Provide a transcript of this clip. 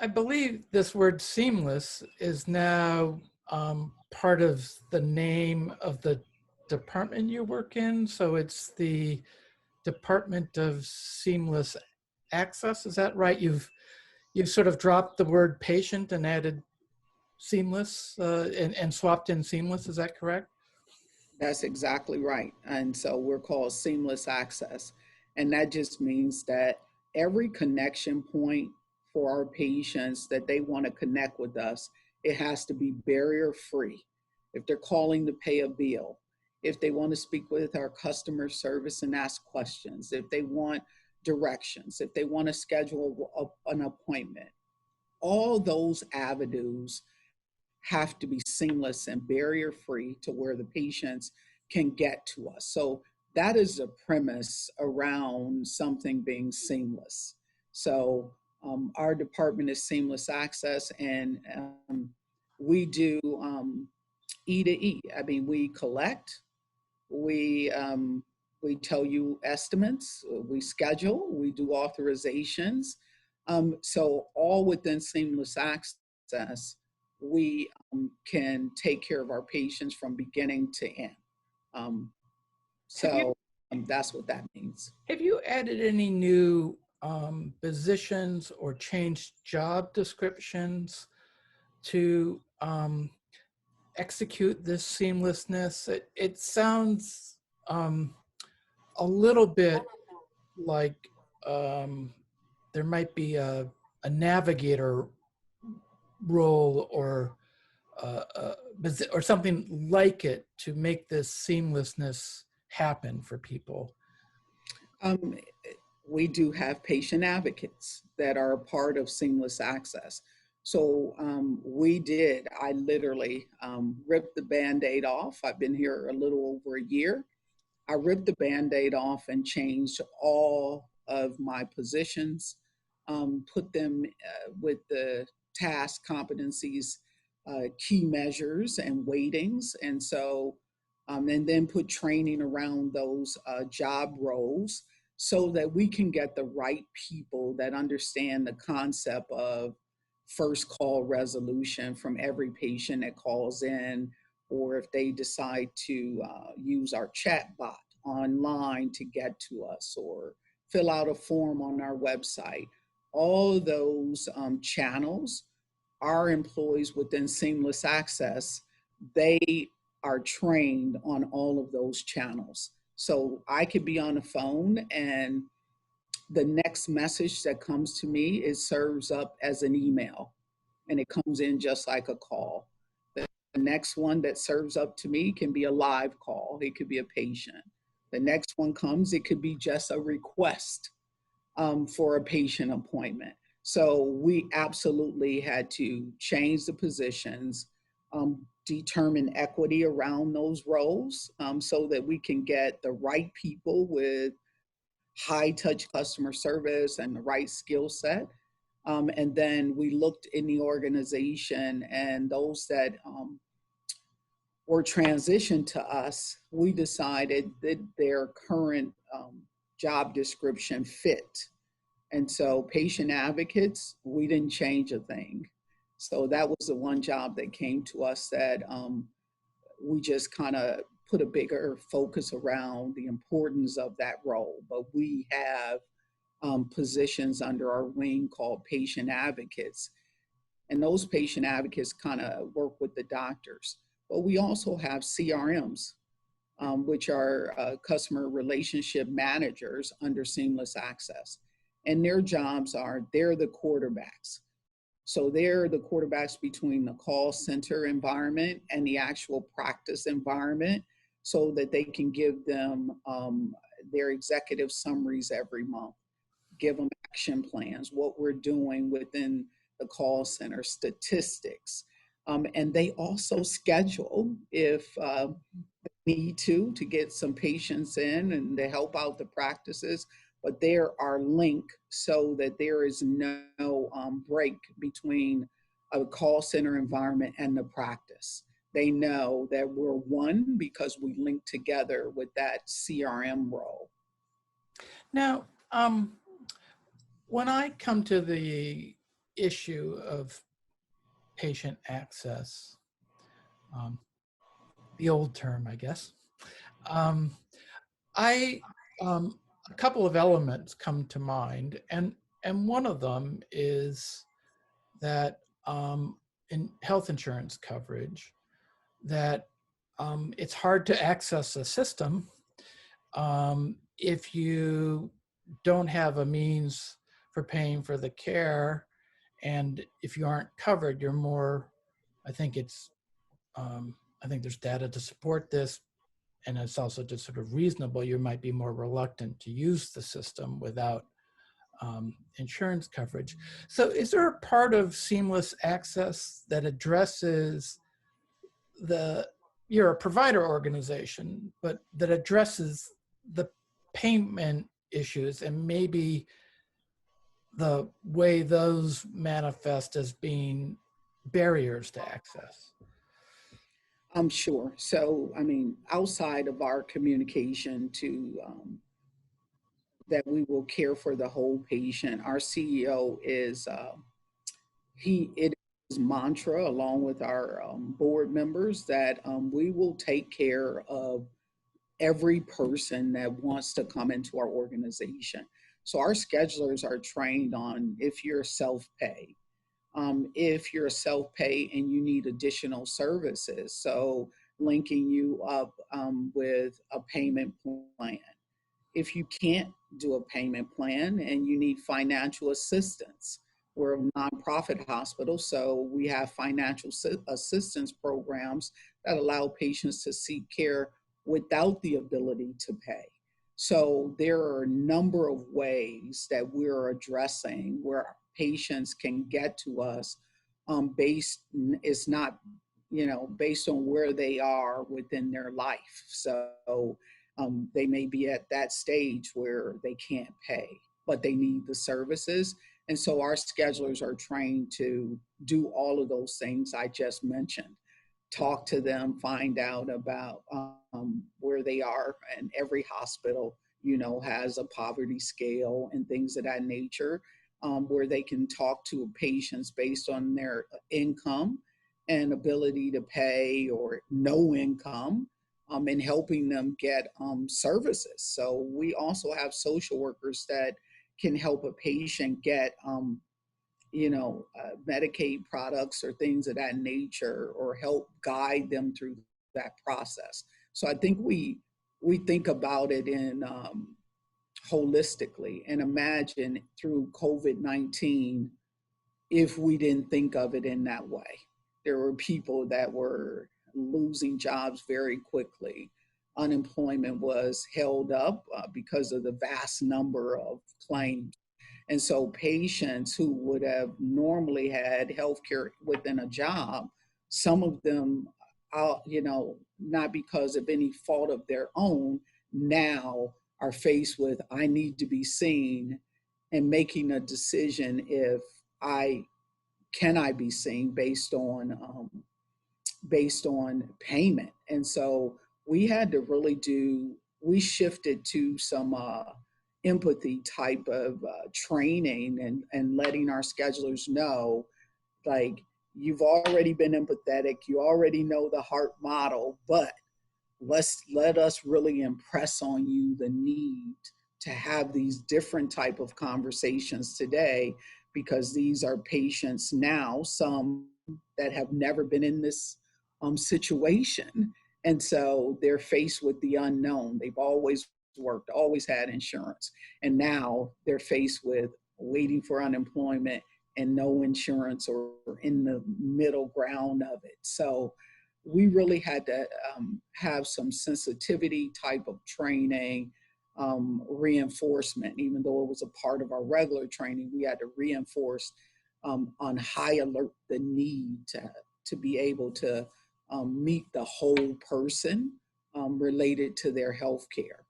I believe this word seamless is now part of the name of the department you work in. So it's the Department of Seamless Access. Is that right? You've sort of dropped the word patient and added seamless and swapped in seamless. Is that correct? That's exactly right. And so we're called seamless access. And that just means that every connection point for our patients that they want to connect with us, it has to be barrier free. If they're calling to pay a bill, if they want to speak with our customer service and ask questions, if they want directions, if they want to schedule an appointment, all those avenues have to be seamless and barrier free to where the patients can get to us. So that is the premise around something being seamless. So our department is seamless access, and we do E to E. I mean, we collect, we tell you estimates, we schedule, we do authorizations. So all within seamless access, we can take care of our patients from beginning to end. Um, Have you so that's what that means. have you added any new positions or changed job descriptions to execute this seamlessness? It sounds a little bit like there might be a navigator role or something like it to make this seamlessness happen for people. Um, we do have patient advocates that are a part of seamless access. So I literally ripped the Band-Aid off. I've been here a little over a year. I ripped the Band-Aid off and changed all of my positions, put them with the task competencies, key measures and weightings. And then put training around those job roles so that we can get the right people that understand the concept of first call resolution from every patient that calls in, or if they decide to use our chat bot online to get to us or fill out a form on our website. All those channels, our employees within Seamless Access, they are trained on all of those channels. So I could be on the phone and the next message that comes to me is serves up as an email and it comes in just like a call. The next one that serves up to me can be a live call. It could be a patient. The next one comes, it could be just a request for a patient appointment. So we absolutely had to change the positions, determine equity around those roles so that we can get the right people with high touch customer service and the right skill set. And then we looked in the organization and those that were transitioned to us, we decided that their current job description fit. And so patient advocates, we didn't change a thing. So that was the one job that came to us that we just kind of put a bigger focus around the importance of that role. But we have positions under our wing called patient advocates. And those patient advocates kind of work with the doctors. But we also have CRMs, which are customer relationship managers under Seamless Access. And their jobs are, they're the quarterbacks. So they're the quarterbacks between the call center environment and the actual practice environment so that they can give them their executive summaries every month, give them action plans, what we're doing within the call center, statistics. And they also schedule if they need to get some patients in and to help out the practices. But there are linked so that there is no break between a call center environment and the practice. They know that we're one because we link together with that CRM role. Now, when I come to the issue of patient access, um, the old term, I guess. Um, I a couple of elements come to mind, and one of them is that in health insurance coverage, that it's hard to access a system if you don't have a means for paying for the care, and if you aren't covered, you're more. I think it's. I think there's data to support this, and it's also just sort of reasonable. You might be more reluctant to use the system without insurance coverage. So, is there a part of seamless access that addresses the? You're a provider organization, but that addresses the payment issues and maybe the way those manifest as being barriers to access? I'm sure. So, I mean, outside of our communication to that we will care for the whole patient, our CEO is it is mantra along with our board members that we will take care of every person that wants to come into our organization. So our schedulers are trained on if you're self-pay, if you're self-pay and you need additional services. So linking you up with a payment plan. If you can't do a payment plan and you need financial assistance, we're a nonprofit hospital, so we have financial assistance programs that allow patients to seek care without the ability to pay. So there are a number of ways that we're addressing where patients can get to us based, it's not, based on where they are within their life. So they may be at that stage where they can't pay, but they need the services. And so our schedulers are trained to do all of those things I just mentioned. Talk to them, find out about where they are. And every hospital, has a poverty scale and things of that nature, where they can talk to patients based on their income and ability to pay or no income, and helping them get services. So we also have social workers that can help a patient get, Medicaid products or things of that nature, or help guide them through that process. So I think we think about it in holistically, and imagine through COVID-19 if we didn't think of it in that way. There were people that were losing jobs very quickly. Unemployment was held up because of the vast number of claims. And so patients who would have normally had health care within a job, some of them, not because of any fault of their own, now are faced with, I need to be seen, and making a decision if I can I be seen based on payment. And so we had to really we shifted to some empathy type of training, and letting our schedulers know, like, you've already been empathetic, you already know the heart model, but let us really impress on you the need to have these different type of conversations today, because these are patients now, some that have never been in this situation, and so they're faced with the unknown. They've always worked, always had insurance, and now they're faced with waiting for unemployment and no insurance, or in the middle ground of it. So we really had to have some sensitivity type of training, reinforcement. Even though it was a part of our regular training, we had to reinforce on high alert the need to be able to meet the whole person related to their health care.